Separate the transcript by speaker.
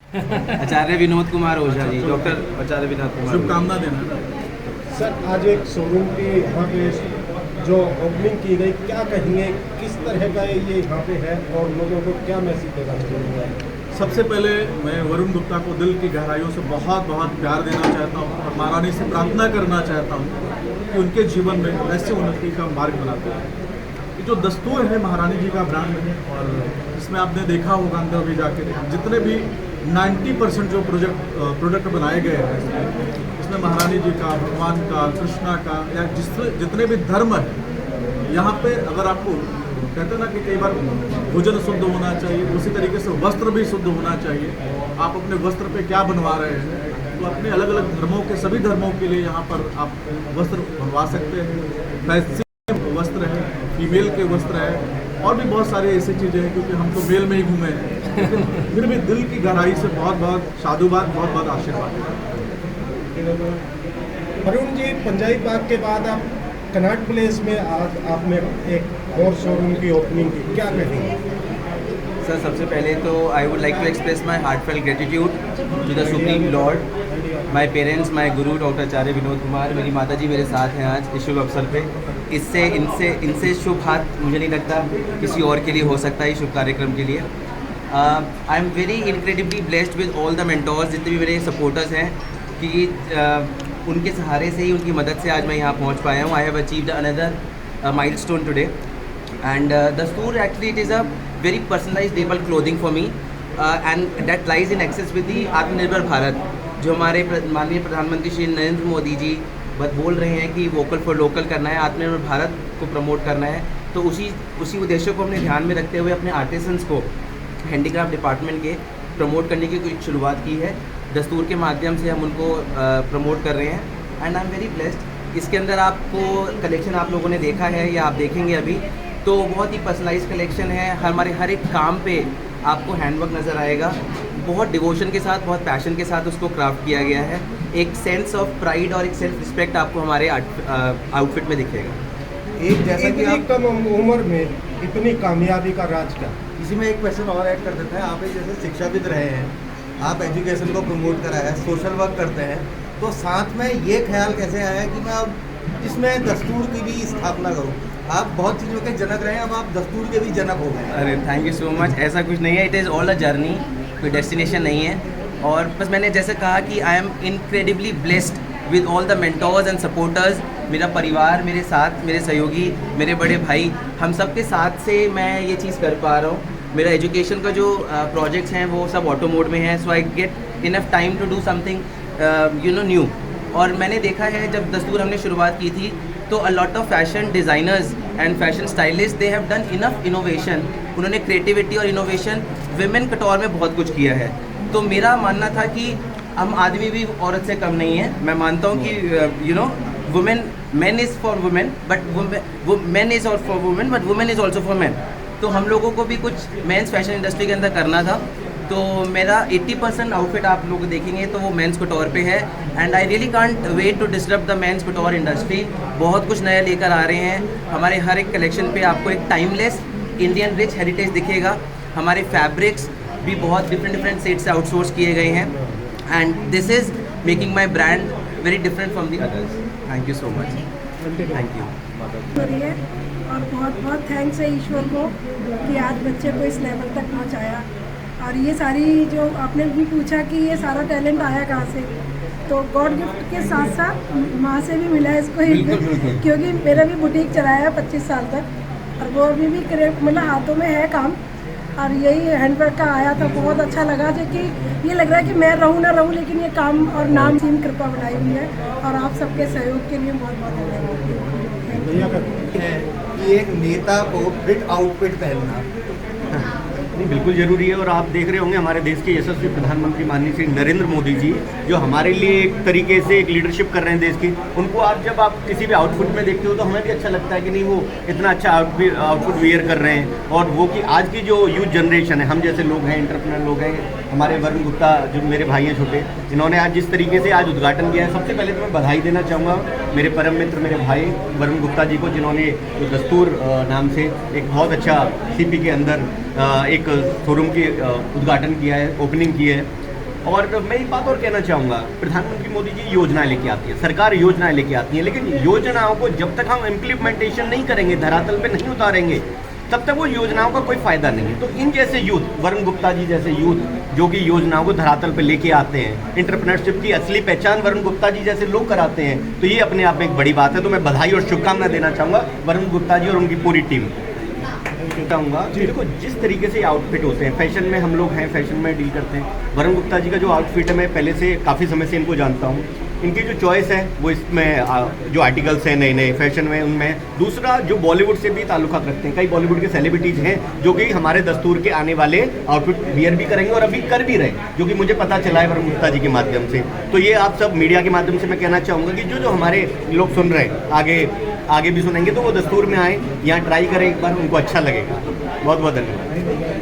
Speaker 1: आचार्य Vinod Kumar Ojha ji, doctor आचार्य विनोद कुमार।
Speaker 2: शुभकामना देना।
Speaker 3: Sir आज एक शोरूम की यहाँ पे जो ओपनिंग की गई, क्या कहेंगे किस तरह का ये यहाँ पे है और लोगों को क्या मैसेज देना चाहेंगे?
Speaker 2: सबसे पहले मैं वरुण गुप्ता को दिल की गहराइयों से बहुत बहुत प्यार देना चाहता हूँ और महारानी से प्रार्थना करना चाहता हूँ कि उनके जीवन में ऐसे उन्नति का मार्ग बनाते हैं। ये जो दस्तूर है महारानी जी का ब्रांड है और इसमें आपने देखा होगा अंदर भी जाके जितने भी 90% जो प्रोडक्ट बनाए गए हैं इसमें महारानी जी का, भगवान का, कृष्णा का या जितने भी धर्म है यहाँ पे, अगर आपको कहते हैं ना कि कई बार भोजन शुद्ध होना चाहिए, उसी तरीके से वस्त्र भी शुद्ध होना चाहिए। आप अपने वस्त्र पे क्या बनवा रहे हैं, तो अपने अलग अलग धर्मों के सभी धर्मों के लिए यहाँ पर आप वस्त्र बनवा सकते हैं। फैंसी वस्त्र है, फीमेल के वस्त्र है और भी बहुत सारी ऐसी चीज़ें हैं, क्योंकि हम तो मेल में ही घूमे हैं, लेकिन फिर भी दिल की गहराई से बहुत बहुत साधुवाद, बहुत बहुत आशीर्वाद।
Speaker 3: वरुण जी, पंजाबी बाग के बाद आप कनॉट प्लेस में आज आपने एक और शोरूम की ओपनिंग की, क्या कहेंगे?
Speaker 1: सर सबसे पहले तो I would like to express my heartfelt gratitude to the supreme lord, my parents, my guru doctor आचार्य विनोद कुमार। मेरी माता जी मेरे साथ हैं आज इस शुभ अवसर पे। इनसे शुभ हाथ मुझे नहीं लगता किसी और के लिए हो सकता है इस शुभ कार्यक्रम के लिए। I am very incredibly blessed with all the mentors, जितने भी मेरे सपोर्टर्स हैं, कि उनके सहारे से ही, उनकी मदद से आज मैं यहाँ पहुँच पाया हूँ। I have achieved another milestone today and Dastoor actually it is a very personalizable clothing for me and that lies in access with the आत्मनिर्भर भारत, जो हमारे माननीय प्रधानमंत्री श्री नरेंद्र मोदी जी बोल रहे हैं कि वोकल फॉर लोकल करना है, आत्मनिर्भर भारत को प्रमोट करना है। तो उसी उद्देश्य को हमने ध्यान में रखते हुए अपने आर्टिसंस को हैंडीक्राफ्ट डिपार्टमेंट के प्रमोट करने की कुछ शुरुआत की है। दस्तूर के माध्यम से हम उनको प्रमोट कर रहे हैं and I am very blessed. इसके अंदर आपको कलेक्शन आप लोगों ने देखा है या आप देखेंगे अभी, तो बहुत ही पर्सनलाइज कलेक्शन है। हमारे हर एक काम पे आपको हैंडवर्क नज़र आएगा, बहुत डिवोशन के साथ, बहुत पैशन के साथ उसको क्राफ्ट किया गया है। एक सेंस ऑफ प्राइड और एक सेल्फ रिस्पेक्ट आपको हमारे आउटफिट में दिखेगा।
Speaker 3: एक जैसा कि आप कम उम्र में इतनी कामयाबी का राज क्या?
Speaker 4: इसी में एक क्वेश्चन और ऐड कर देते हैं। आप एक जैसे शिक्षाविद रहे हैं, आप एजुकेशन को प्रमोट करा है, सोशल वर्क करते हैं, तो साथ में ये ख्याल कैसे आया कि मैं अब इसमें दस्तूर की भी स्थापना करूँ? आप बहुत चीज़ों के जनक रहे हैं, अब आप दस्तूर के भी जनक हो गए।
Speaker 1: अरे थैंक यू सो मच। ऐसा कुछ नहीं है, it is all a journey, कोई डेस्टिनेशन नहीं है। और बस मैंने जैसे कहा कि I am incredibly blessed with all the mentors and supporters. मेरा परिवार मेरे साथ, मेरे सहयोगी, मेरे बड़े भाई, हम सब के साथ से मैं ये चीज़ कर पा रहा हूँ। मेरा एजुकेशन का जो प्रोजेक्ट्स हैं वो सब ऑटो मोड में हैं, so I get enough time to do something new. और मैंने देखा है जब दस्तूर हमने शुरुआत की थी तो a lot of fashion designers and fashion stylist they have done enough innovation. उन्होंने क्रिएटिविटी और इनोवेशन विमेन कटोर में बहुत कुछ किया है। तो मेरा मानना था कि हम आदमी भी औरत से कम नहीं है। मैं मानता हूँ कि women, man is for women but man is और for women but women is also for man. तो हम लोगों को भी कुछ मेंस फैशन इंडस्ट्री के अंदर करना था। तो मेरा 80% आउटफिट आप लोग देखेंगे तो वो मेंस कटोर पे है and I really can't wait to disturb the men's couture industry. बहुत कुछ नया लेकर आ रहे हैं। हमारे हर एक कलेक्शन पे आपको एक टाइमलेस इंडियन रिच हेरिटेज दिखेगा। हमारे फैब्रिक्स भी बहुत डिफरेंट सेट से आउटसोर्स किए गए हैं and this is making my brand very different from the others. Thank you so much. Thank you.
Speaker 5: और बहुत बहुत थैंक्स है ईश्वर को कि आज बच्चे को इस लेवल तक पहुंचाया। और ये सारी जो आपने भी पूछा कि ये सारा टैलेंट आया कहाँ से, तो गॉड गिफ्ट के साथ साथ माँ से भी मिला है इसको क्योंकि मेरा भी बुटीक चलाया है 25 साल तक और वो अभी भी मतलब हाथों में है काम। और यही हैंडवर्क का आया था, बहुत अच्छा लगा जो कि ये लग रहा है कि मैं रहूँ ना रहूँ लेकिन ये काम और नाम सीम कृपा बनाई हुई है। और आप सबके सहयोग के लिए बहुत बहुत धन्यवाद।
Speaker 4: कि एक नेता को फिट आउटफिट पहनना
Speaker 6: नहीं, बिल्कुल ज़रूरी है। और आप देख रहे होंगे हमारे देश के यशस्वी प्रधानमंत्री माननीय श्री नरेंद्र मोदी जी जो हमारे लिए एक तरीके से एक लीडरशिप कर रहे हैं देश की, उनको आप जब आप किसी भी आउटफिट में देखते हो तो हमें भी अच्छा लगता है कि नहीं, वो इतना अच्छा आउटफिट वेयर कर रहे हैं। और वो कि आज की जो यूथ जनरेशन है, हम जैसे लोग हैं, एंटरप्रेन्योर लोग हैं, हमारे वरुण गुप्ता जो मेरे भाई हैं छोटे, इन्होंने आज जिस तरीके से आज उद्घाटन किया है, सबसे पहले तो मैं बधाई देना चाहूँगा मेरे परम मित्र, मेरे भाई वरुण गुप्ता जी को, जिन्होंने दस्तूर नाम से एक बहुत अच्छा सीपी के अंदर एक शोरूम की उद्घाटन किया है, ओपनिंग की है। और मैं एक बात और कहना चाहूँगा, प्रधानमंत्री मोदी जी योजनाएं लेके आती है, सरकार योजनाएं लेके आती है, लेकिन योजनाओं को जब तक हम इम्प्लीमेंटेशन नहीं करेंगे, धरातल पे नहीं उतारेंगे, तब तक वो योजनाओं का कोई फायदा नहीं है। तो इन जैसे यूथ, वरुण गुप्ता जी जैसे यूथ जो कि योजनाओं को धरातल पे लेके आते हैं, एंटरप्रेन्योरशिप की असली पहचान वरुण गुप्ता जी जैसे लोग कराते हैं, तो ये अपने आप में एक बड़ी बात है। तो मैं बधाई और शुभकामनाएं देना चाहूँगा वरुण गुप्ता जी और उनकी पूरी टीम चाहूँगा। देखो जिस तरीके से आउटफिट होते हैं, फैशन में हम लोग हैं, फैशन में डील करते हैं। वरुण गुप्ता जी का जो आउटफिट है, मैं पहले से काफ़ी समय से इनको जानता हूँ। इनकी जो चॉइस है वो इसमें जो आर्टिकल्स हैं नए नए फैशन में, उनमें दूसरा जो बॉलीवुड से भी ताल्लुकात रखते हैं, कई बॉलीवुड के सेलिब्रिटीज़ हैं जो कि हमारे दस्तूर के आने वाले आउटफिट वियर भी करेंगे और अभी कर भी रहे, जो कि मुझे पता चला है वरुण गुप्ता जी के माध्यम से। तो ये आप सब मीडिया के माध्यम से मैं कहना चाहूँगा कि जो हमारे लोग सुन रहे हैं, आगे भी सुनेंगे, तो वो दस्तूर में आए, यहाँ ट्राई करें एक बार, उनको अच्छा लगेगा। बहुत बहुत धन्यवाद।